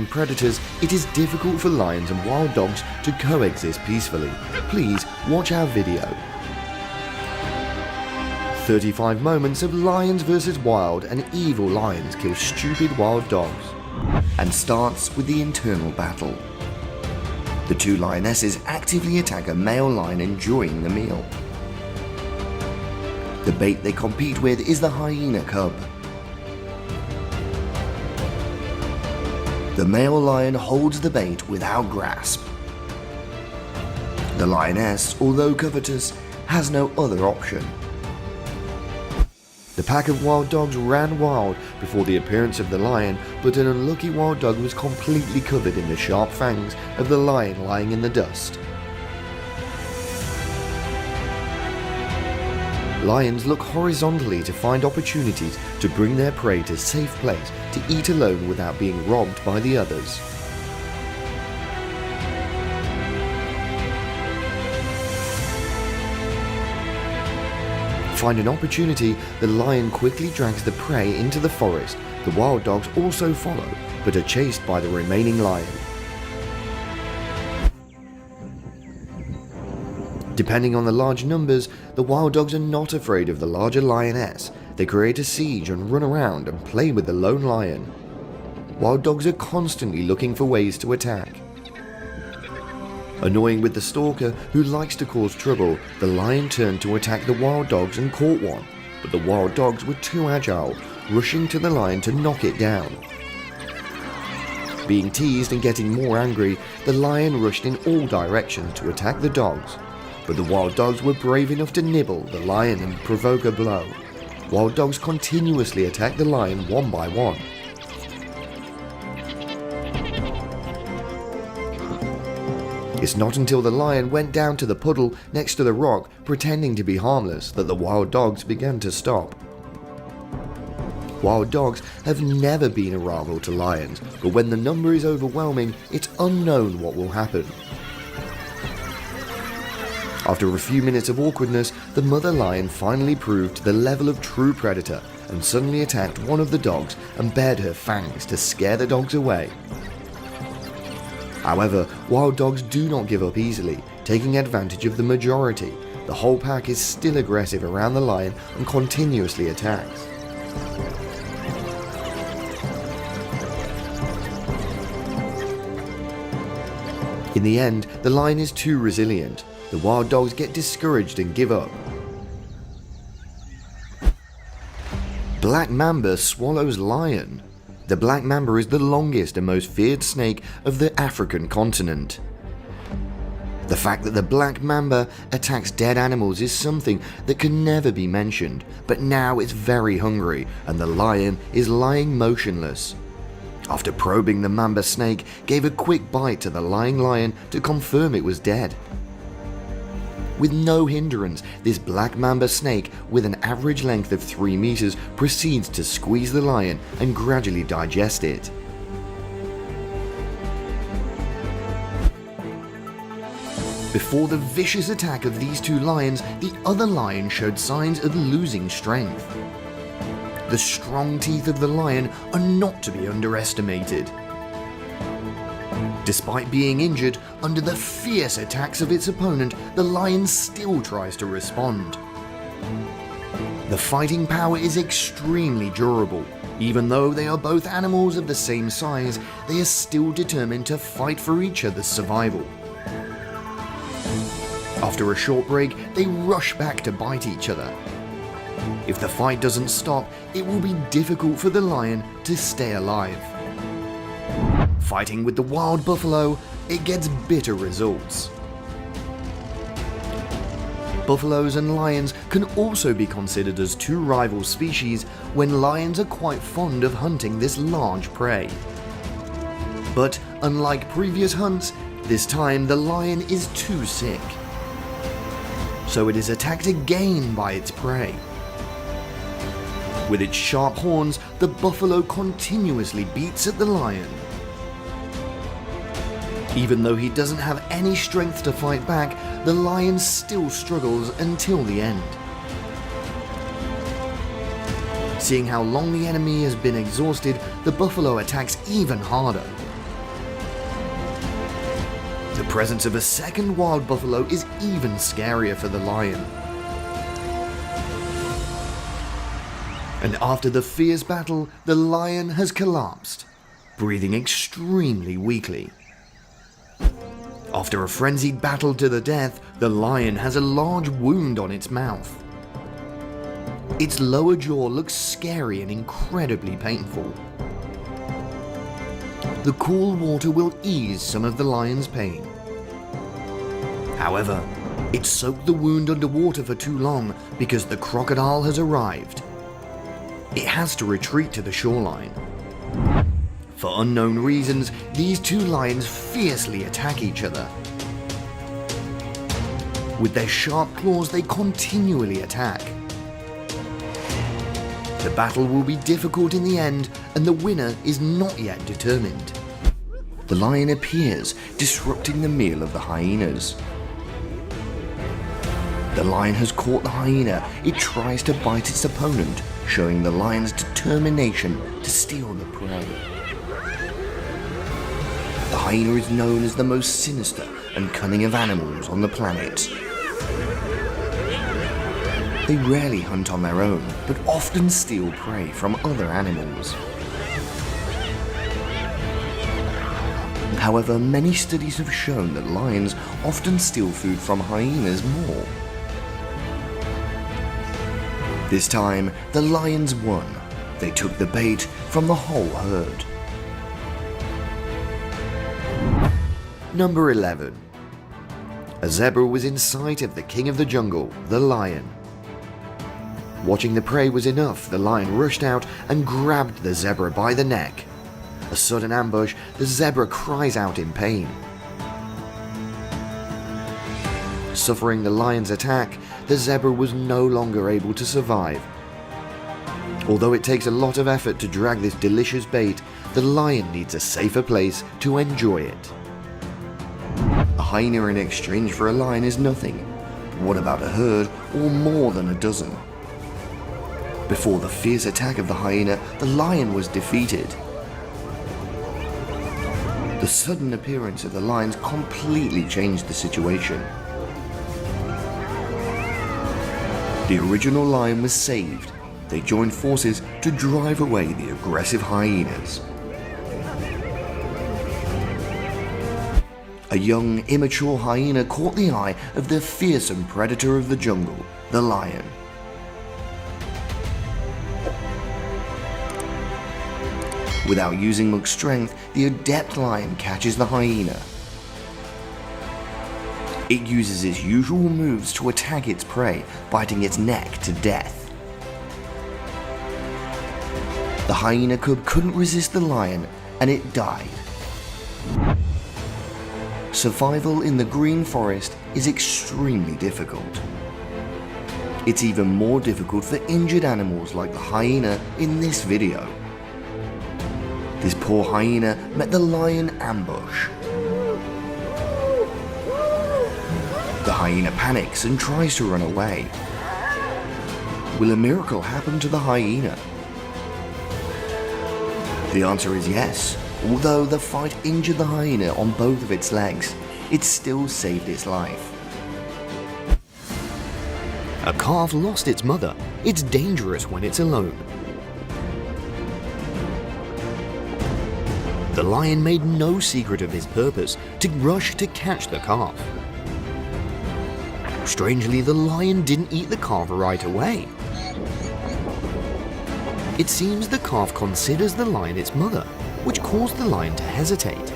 predators, it is difficult for lions and wild dogs to coexist peacefully. Please watch our video. 35 moments of lions versus wild and evil lions kill stupid wild dogs. And starts with the internal battle. The two lionesses actively attack a male lion enjoying the meal. The bait they compete with is the hyena cub. The male lion holds the bait without grasp. The lioness, although covetous, has no other option. The pack of wild dogs ran wild before the appearance of the lion, but an unlucky wild dog was completely covered in the sharp fangs of the lion lying in the dust. Lions look horizontally to find opportunities to bring their prey to a safe place to eat alone without being robbed by the others. Find an opportunity, the lion quickly drags the prey into the forest. The wild dogs also follow, but are chased by the remaining lion. Depending on the large numbers, the wild dogs are not afraid of the larger lioness. They create a siege and run around and play with the lone lion. Wild dogs are constantly looking for ways to attack. Annoying with the stalker, who likes to cause trouble, the lion turned to attack the wild dogs and caught one, but the wild dogs were too agile, rushing to the lion to knock it down. Being teased and getting more angry, the lion rushed in all directions to attack the dogs, but the wild dogs were brave enough to nibble the lion and provoke a blow. Wild dogs continuously attacked the lion one by one. It's not until the lion went down to the puddle next to the rock, pretending to be harmless, that the wild dogs began to stop. Wild dogs have never been a rival to lions, but when the number is overwhelming, it's unknown what will happen. After a few minutes of awkwardness, the mother lion finally proved the level of true predator and suddenly attacked one of the dogs and bared her fangs to scare the dogs away. However, wild dogs do not give up easily, taking advantage of the majority. The whole pack is still aggressive around the lion and continuously attacks. In the end, the lion is too resilient. The wild dogs get discouraged and give up. Black mamba swallows lion. The black mamba is the longest and most feared snake of the African continent. The fact that the black mamba attacks dead animals is something that can never be mentioned, but now it's very hungry and the lion is lying motionless. After probing, the mamba snake gave a quick bite to the lying lion to confirm it was dead. With no hindrance, this black mamba snake, with an average length of 3 meters, proceeds to squeeze the lion and gradually digest it. Before the vicious attack of these two lions, the other lion showed signs of losing strength. The strong teeth of the lion are not to be underestimated. Despite being injured, under the fierce attacks of its opponent, the lion still tries to respond. The fighting power is extremely durable. Even though they are both animals of the same size, they are still determined to fight for each other's survival. After a short break, they rush back to bite each other. If the fight doesn't stop, it will be difficult for the lion to stay alive. Fighting with the wild buffalo, it gets bitter results. Buffaloes and lions can also be considered as two rival species when lions are quite fond of hunting this large prey. But unlike previous hunts, this time the lion is too sick. So it is attacked again by its prey. With its sharp horns, the buffalo continuously beats at the lion. Even though he doesn't have any strength to fight back, the lion still struggles until the end. Seeing how long the enemy has been exhausted, the buffalo attacks even harder. The presence of a second wild buffalo is even scarier for the lion. And after the fierce battle, the lion has collapsed, breathing extremely weakly. After a frenzied battle to the death, the lion has a large wound on its mouth. Its lower jaw looks scary and incredibly painful. The cool water will ease some of the lion's pain. However, it soaked the wound underwater for too long because the crocodile has arrived. It has to retreat to the shoreline. For unknown reasons, these two lions fiercely attack each other. With their sharp claws, they continually attack. The battle will be difficult in the end, and the winner is not yet determined. The lion appears, disrupting the meal of the hyenas. The lion has caught the hyena. It tries to bite its opponent, showing the lion's determination to steal the prey. The hyena is known as the most sinister and cunning of animals on the planet. They rarely hunt on their own, but often steal prey from other animals. However, many studies have shown that lions often steal food from hyenas more. This time, the lions won. They took the bait from the whole herd. Number 11. A zebra was in sight of the king of the jungle, the lion. Watching the prey was enough. The lion rushed out and grabbed the zebra by the neck. A sudden ambush, the zebra cries out in pain. Suffering the lion's attack, the zebra was no longer able to survive. Although it takes a lot of effort to drag this delicious bait, the lion needs a safer place to enjoy it. A hyena in exchange for a lion is nothing. But what about a herd or more than a dozen? Before the fierce attack of the hyena, the lion was defeated. The sudden appearance of the lions completely changed the situation. The original lion was saved. They joined forces to drive away the aggressive hyenas. A young, immature hyena caught the eye of the fearsome predator of the jungle, the lion. Without using much strength, the adept lion catches the hyena. It uses its usual moves to attack its prey, biting its neck to death. The hyena cub couldn't resist the lion, and it died. Survival in the green forest is extremely difficult. It's even more difficult for injured animals like the hyena in this video. This poor hyena met the lion ambush. The hyena panics and tries to run away. Will a miracle happen to the hyena? The answer is yes. Although the fight injured the hyena on both of its legs, it still saved its life. A calf lost its mother. It's dangerous when it's alone. The lion made no secret of his purpose, to rush to catch the calf. Strangely, the lion didn't eat the calf right away. It seems the calf considers the lion its mother, which caused the lion to hesitate.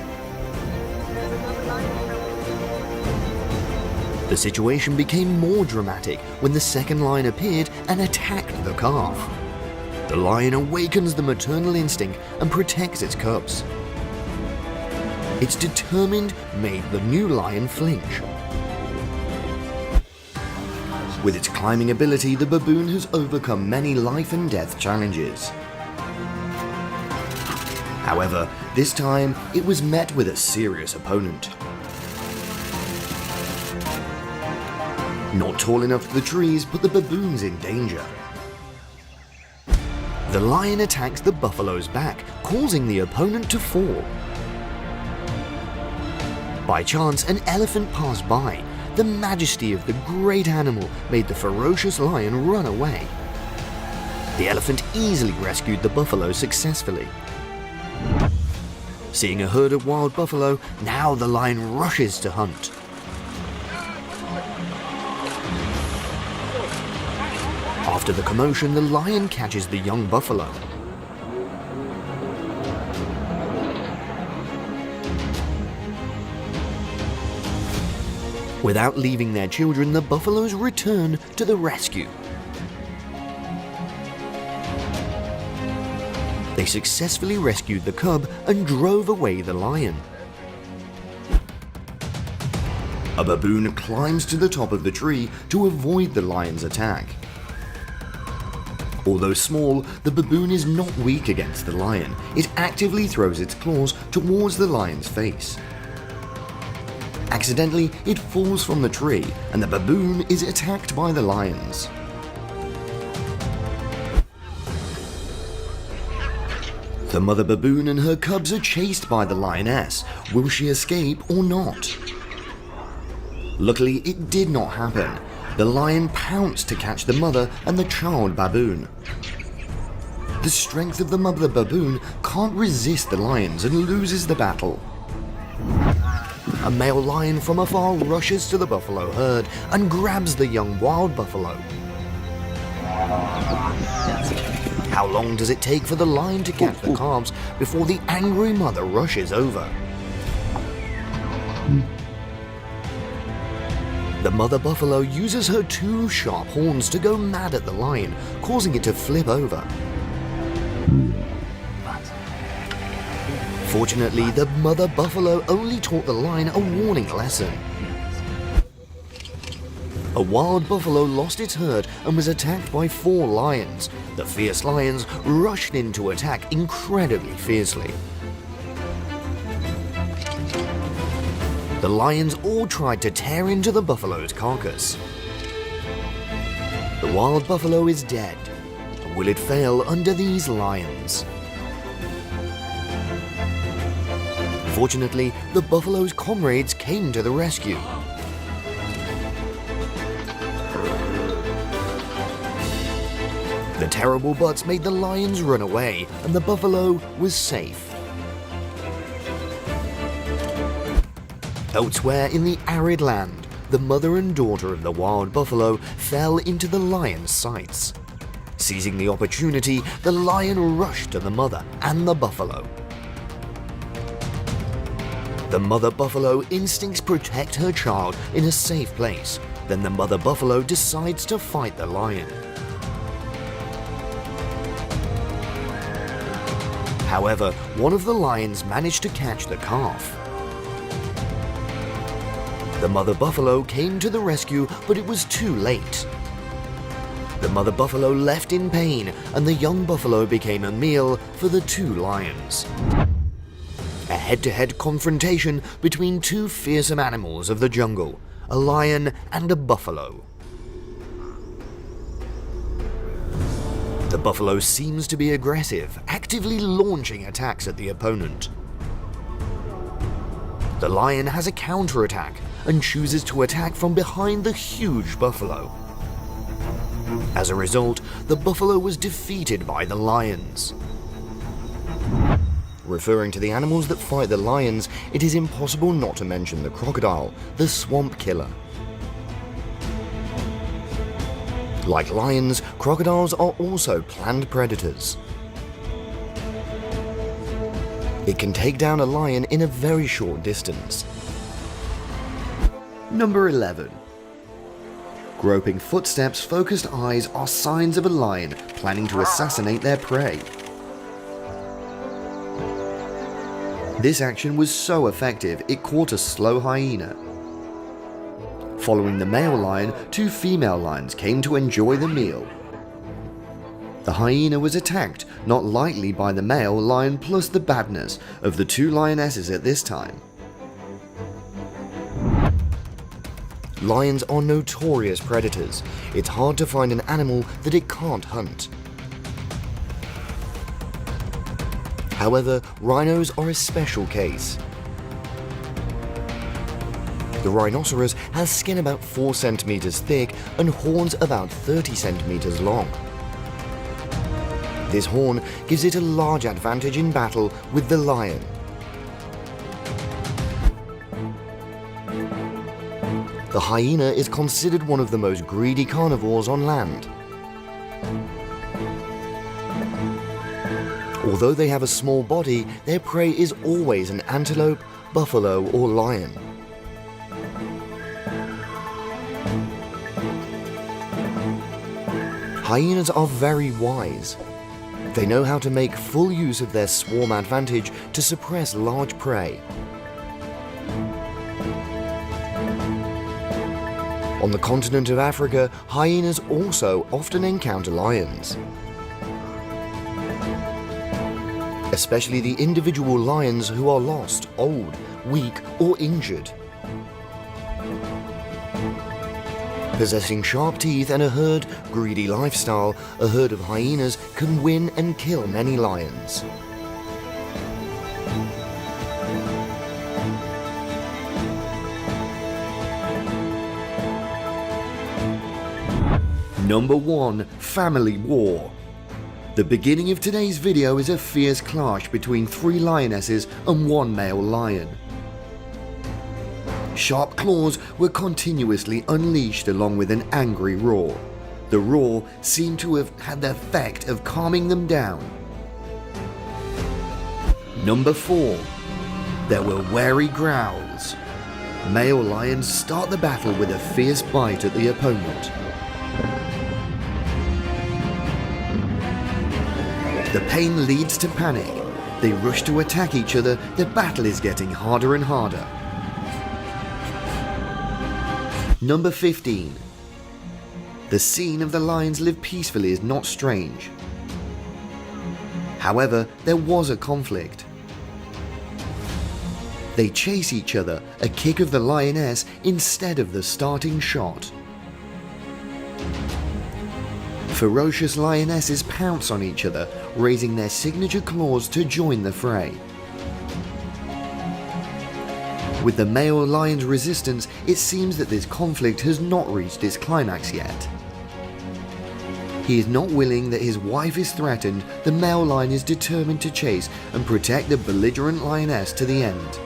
The situation became more dramatic when the second lion appeared and attacked the calf. The lion awakens the maternal instinct and protects its cubs. Its determined made the new lion flinch. With its climbing ability, the baboon has overcome many life and death challenges. However, this time it was met with a serious opponent. Not tall enough for the trees, but the baboon's in danger. The lion attacks the buffalo's back, causing the opponent to fall. By chance, an elephant passed by. The majesty of the great animal made the ferocious lion run away. The elephant easily rescued the buffalo successfully. Seeing a herd of wild buffalo, now the lion rushes to hunt. After the commotion, the lion catches the young buffalo. Without leaving their children, the buffaloes return to the rescue. They successfully rescued the cub and drove away the lion. A baboon climbs to the top of the tree to avoid the lion's attack. Although small, the baboon is not weak against the lion. It actively throws its claws towards the lion's face. Accidentally, it falls from the tree, and the baboon is attacked by the lions. The mother baboon and her cubs are chased by the lioness. Will she escape or not? Luckily, it did not happen. The lion pounced to catch the mother and the child baboon. The strength of the mother baboon can't resist the lions and loses the battle. A male lion from afar rushes to the buffalo herd and grabs the young wild buffalo. How long does it take for the lion to catch the calves before the angry mother rushes over? The mother buffalo uses her two sharp horns to go mad at the lion, causing it to flip over. Fortunately, the mother buffalo only taught the lion a warning lesson. A wild buffalo lost its herd and was attacked by 4 lions. The fierce lions rushed in to attack incredibly fiercely. The lions all tried to tear into the buffalo's carcass. The wild buffalo is dead. Will it fail under these lions? Fortunately, the buffalo's comrades came to the rescue. The terrible butts made the lions run away, and the buffalo was safe. Elsewhere in the arid land, the mother and daughter of the wild buffalo fell into the lion's sights. Seizing the opportunity, the lion rushed to the mother and the buffalo. The mother buffalo instincts protect her child in a safe place. Then the mother buffalo decides to fight the lion. However, one of the lions managed to catch the calf. The mother buffalo came to the rescue, but it was too late. The mother buffalo left in pain, and the young buffalo became a meal for the 2 lions. A head-to-head confrontation between 2 fearsome animals of the jungle, a lion and a buffalo. The buffalo seems to be aggressive, actively launching attacks at the opponent. The lion has a counterattack and chooses to attack from behind the huge buffalo. As a result, the buffalo was defeated by the lions. Referring to the animals that fight the lions, it is impossible not to mention the crocodile, the swamp killer. Like lions, crocodiles are also planned predators. It can take down a lion in a very short distance. Number 11. Groping footsteps, focused eyes are signs of a lion planning to assassinate their prey. This action was so effective, it caught a slow hyena. Following the male lion, 2 female lions came to enjoy the meal. The hyena was attacked, not lightly, by the male lion plus the badness of the 2 lionesses at this time. Lions are notorious predators. It's hard to find an animal that it can't hunt. However, rhinos are a special case. The rhinoceros has skin about 4 centimeters thick and horns about 30 centimeters long. This horn gives it a large advantage in battle with the lion. The hyena is considered one of the most greedy carnivores on land. Although they have a small body, their prey is always an antelope, buffalo, or lion. Hyenas are very wise. They know how to make full use of their swarm advantage to suppress large prey. On the continent of Africa, hyenas also often encounter lions. Especially the individual lions who are lost, old, weak, or injured. Possessing sharp teeth and a greedy lifestyle, a herd of hyenas can win and kill many lions. Number 1. Family War. The beginning of today's video is a fierce clash between 3 lionesses and 1 male lion. Sharp claws were continuously unleashed along with an angry roar. The roar seemed to have had the effect of calming them down. Number 4. There were wary growls. Male lions start the battle with a fierce bite at the opponent. The pain leads to panic. They rush to attack each other. The battle is getting harder and harder. Number 15. The scene of the lions live peacefully is not strange. However, there was a conflict. They chase each other, a kick of the lioness instead of the starting shot. Ferocious lionesses pounce on each other, raising their signature claws to join the fray. With the male lion's resistance, it seems that this conflict has not reached its climax yet. He is not willing that his wife is threatened. The male lion is determined to chase and protect the belligerent lioness to the end.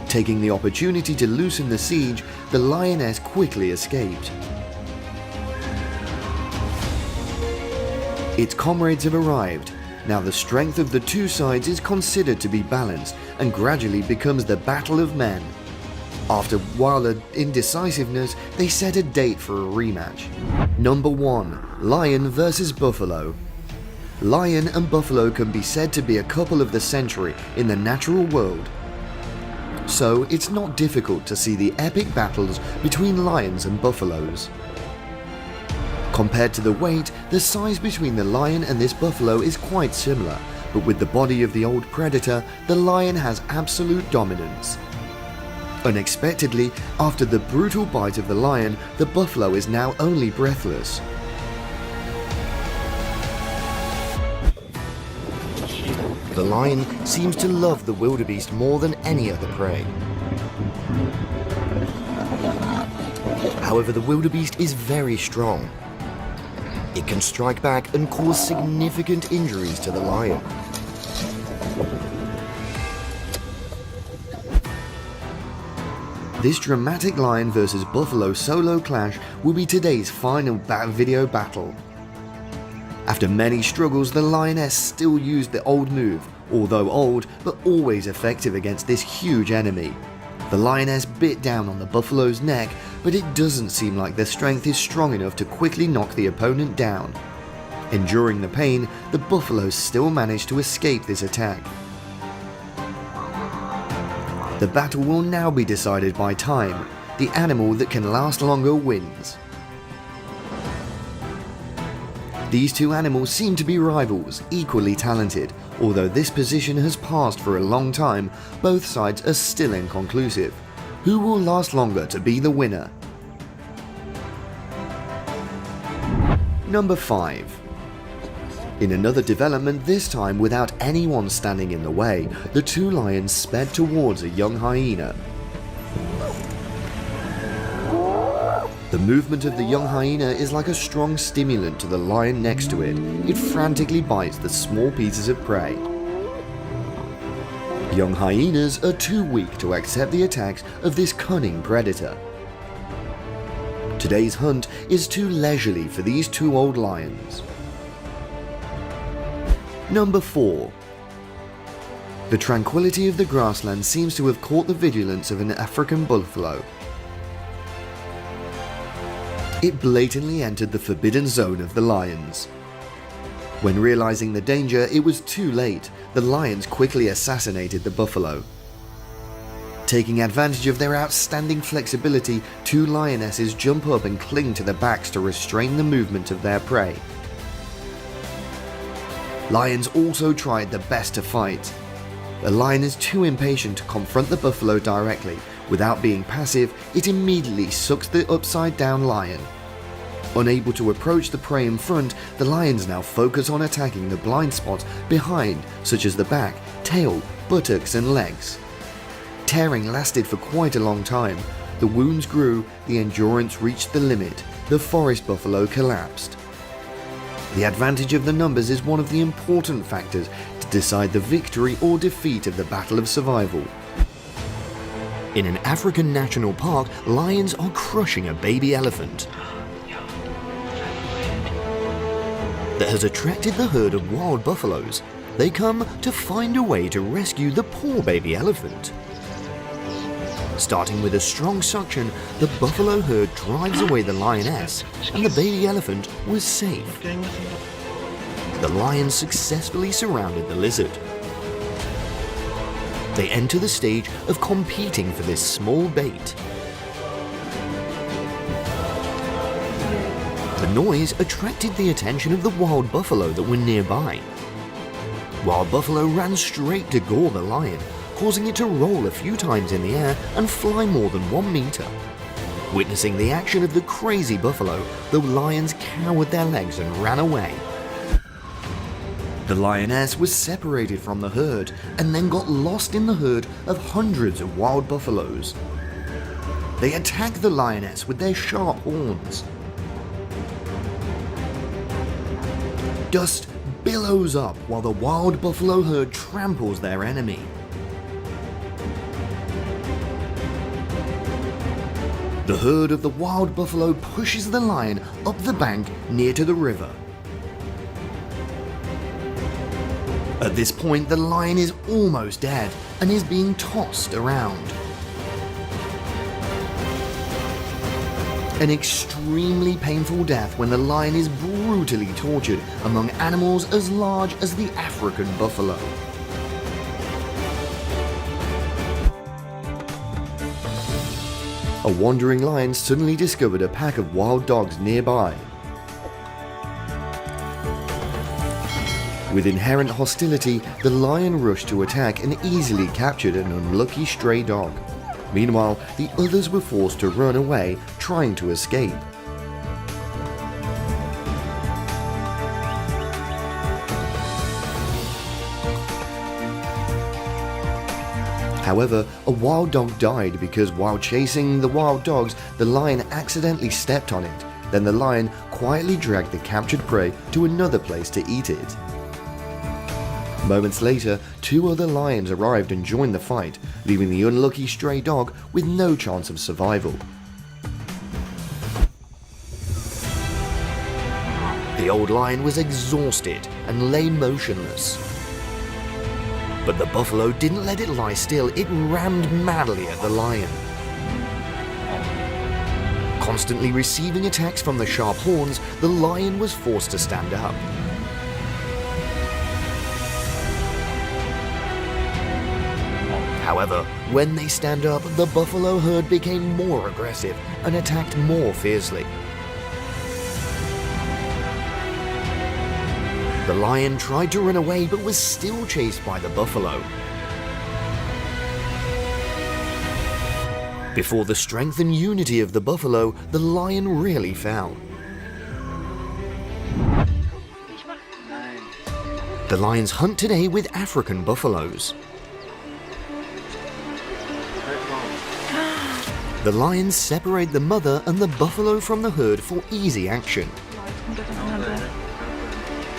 Taking the opportunity to loosen the siege, the lioness quickly escaped. Its comrades have arrived. Now the strength of the 2 sides is considered to be balanced and gradually becomes the battle of men. After a while of indecisiveness, they set a date for a rematch. Number 1. Lion versus Buffalo. Lion and buffalo can be said to be a couple of the century in the natural world. So it's not difficult to see the epic battles between lions and buffaloes. Compared to the weight, the size between the lion and this buffalo is quite similar, but with the body of the old predator, the lion has absolute dominance. Unexpectedly, after the brutal bite of the lion, the buffalo is now only breathless. The lion seems to love the wildebeest more than any other prey. However, the wildebeest is very strong. It can strike back and cause significant injuries to the lion. This dramatic lion versus buffalo solo clash will be today's final video battle. After many struggles, the lioness still used the old move, although old but always effective against this huge enemy. The lioness bit down on the buffalo's neck, but it doesn't seem like their strength is strong enough to quickly knock the opponent down. Enduring the pain, the buffalo still managed to escape this attack. The battle will now be decided by time. The animal that can last longer wins. These 2 animals seem to be rivals, equally talented. Although this position has passed for a long time, both sides are still inconclusive. Who will last longer to be the winner? Number 5. In another development, this time without anyone standing in the way, the 2 lions sped towards a young hyena. The movement of the young hyena is like a strong stimulant to the lion next to it. It frantically bites the small pieces of prey. Young hyenas are too weak to accept the attacks of this cunning predator. Today's hunt is too leisurely for these two old lions. Number 4. The tranquility of the grassland seems to have caught the vigilance of an African buffalo. It blatantly entered the forbidden zone of the lions. When realizing the danger, it was too late. The lions quickly assassinated the buffalo. Taking advantage of their outstanding flexibility, two lionesses jump up and cling to their backs to restrain the movement of their prey. Lions also tried their best to fight. The lion is too impatient to confront the buffalo directly. Without being passive, it immediately sucks the upside-down lion. Unable to approach the prey in front, the lions now focus on attacking the blind spots behind, such as the back, tail, buttocks and legs. Tearing lasted for quite a long time. The wounds grew, the endurance reached the limit. The forest buffalo collapsed. The advantage of the numbers is one of the important factors to decide the victory or defeat of the battle of survival. In an African national park, lions are crushing a baby elephant that has attracted the herd of wild buffaloes. They come to find a way to rescue the poor baby elephant. Starting with a strong suction, the buffalo herd drives away the lioness, and the baby elephant was safe. The lions successfully surrounded the lizard. They enter the stage of competing for this small bait. The noise attracted the attention of the wild buffalo that were nearby. Wild buffalo ran straight to gore the lion, causing it to roll a few times in the air and fly more than 1 meter. Witnessing the action of the crazy buffalo, the lions cowered their legs and ran away. The lioness was separated from the herd and then got lost in the herd of hundreds of wild buffaloes. They attacked the lioness with their sharp horns. Dust billows up while the wild buffalo herd tramples their enemy. The herd of the wild buffalo pushes the lion up the bank near to the river. At this point, the lion is almost dead and is being tossed around. An extremely painful death when the lion is brutally tortured among animals as large as the African buffalo. A wandering lion suddenly discovered a pack of wild dogs nearby. With inherent hostility, the lion rushed to attack and easily captured an unlucky stray dog. Meanwhile, the others were forced to run away, trying to escape. However, a wild dog died because while chasing the wild dogs, the lion accidentally stepped on it. Then the lion quietly dragged the captured prey to another place to eat it. Moments later, 2 other lions arrived and joined the fight, leaving the unlucky stray dog with no chance of survival. The old lion was exhausted and lay motionless. But the buffalo didn't let it lie still, it rammed madly at the lion. Constantly receiving attacks from the sharp horns, the lion was forced to stand up. However, when they stand up, the buffalo herd became more aggressive and attacked more fiercely. The lion tried to run away but was still chased by the buffalo. Before the strength and unity of the buffalo, the lion really fell. The lions hunt today with African buffaloes. The lions separate the mother and the buffalo from the herd for easy action.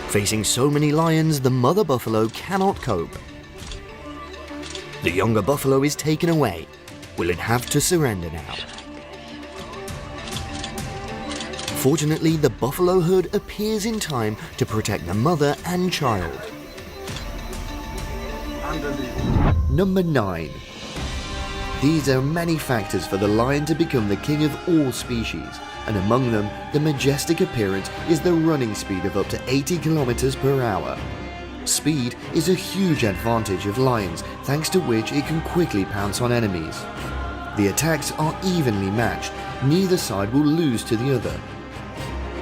Facing so many lions, the mother buffalo cannot cope. The younger buffalo is taken away. Will it have to surrender now? Fortunately, the buffalo herd appears in time to protect the mother and child. Number 9. These are many factors for the lion to become the king of all species, and among them, the majestic appearance is the running speed of up to 80 kilometers per hour. Speed is a huge advantage of lions, thanks to which it can quickly pounce on enemies. The attacks are evenly matched, neither side will lose to the other.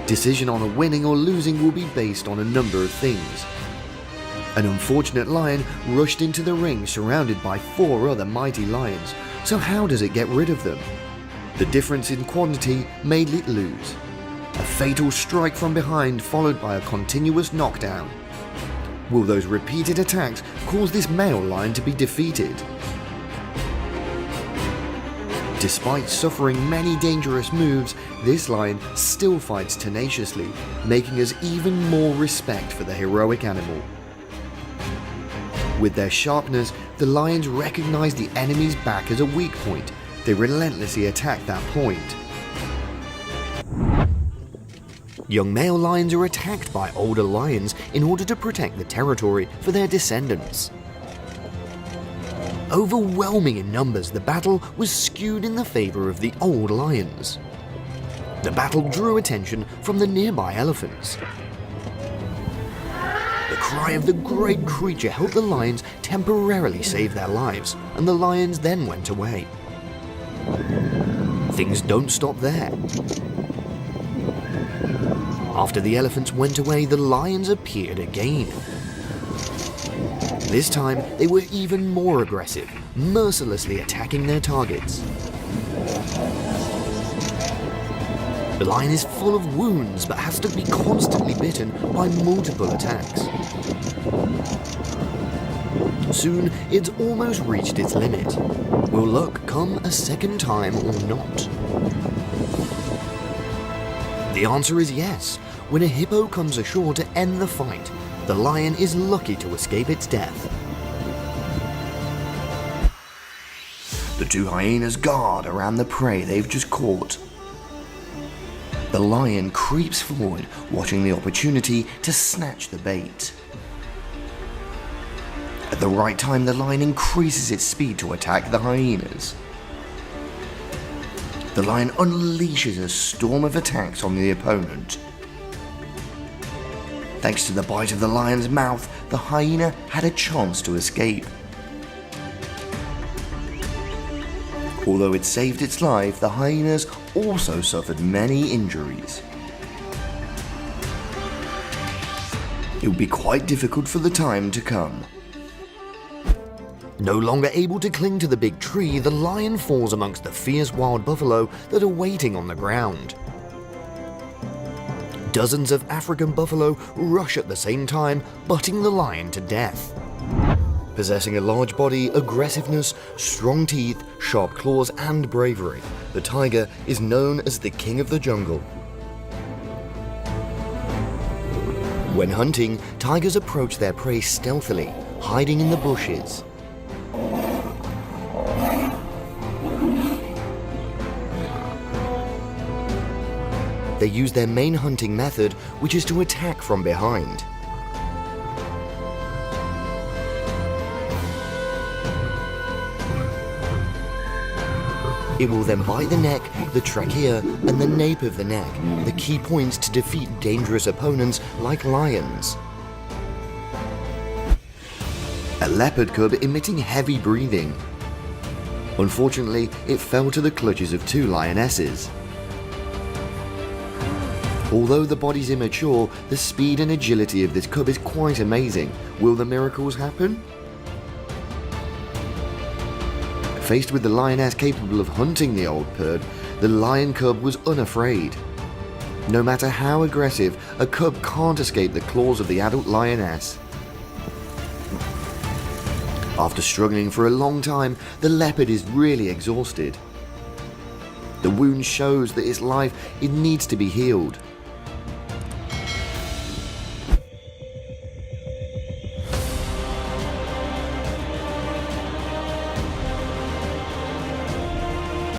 Decision on a winning or losing will be based on a number of things. An unfortunate lion rushed into the ring surrounded by 4 other mighty lions, so how does it get rid of them? The difference in quantity made it lose. A fatal strike from behind followed by a continuous knockdown. Will those repeated attacks cause this male lion to be defeated? Despite suffering many dangerous moves, this lion still fights tenaciously, making us even more respect for the heroic animal. With their sharpness, the lions recognize the enemy's back as a weak point. They relentlessly attack that point. Young male lions are attacked by older lions in order to protect the territory for their descendants. Overwhelming in numbers, the battle was skewed in the favor of the old lions. The battle drew attention from the nearby elephants. The cry of the great creature helped the lions temporarily save their lives, and the lions then went away. Things don't stop there. After the elephants went away, the lions appeared again. This time, they were even more aggressive, mercilessly attacking their targets. The lion is full of wounds, but has to be constantly bitten by multiple attacks. Soon, it's almost reached its limit. Will luck come a second time or not? The answer is yes. When a hippo comes ashore to end the fight, the lion is lucky to escape its death. The 2 hyenas guard around the prey they've just caught. The lion creeps forward, watching the opportunity to snatch the bait. At the right time, the lion increases its speed to attack the hyenas. The lion unleashes a storm of attacks on the opponent. Thanks to the bite of the lion's mouth, the hyena had a chance to escape. Although it saved its life, the hyenas also suffered many injuries. It would be quite difficult for the time to come. No longer able to cling to the big tree, the lion falls amongst the fierce wild buffalo that are waiting on the ground. Dozens of African buffalo rush at the same time, butting the lion to death. Possessing a large body, aggressiveness, strong teeth, sharp claws, and bravery, the tiger is known as the king of the jungle. When hunting, tigers approach their prey stealthily, hiding in the bushes. They use their main hunting method, which is to attack from behind. It will then bite the neck, the trachea, and the nape of the neck, the key points to defeat dangerous opponents like lions. A leopard cub emitting heavy breathing. Unfortunately, it fell to the clutches of 2 lionesses. Although the body's immature, the speed and agility of this cub is quite amazing. Will the miracles happen? Faced with the lioness capable of hunting the old bird, the lion cub was unafraid. No matter how aggressive, a cub can't escape the claws of the adult lioness. After struggling for a long time, the leopard is really exhausted. The wound shows that its life, it needs to be healed.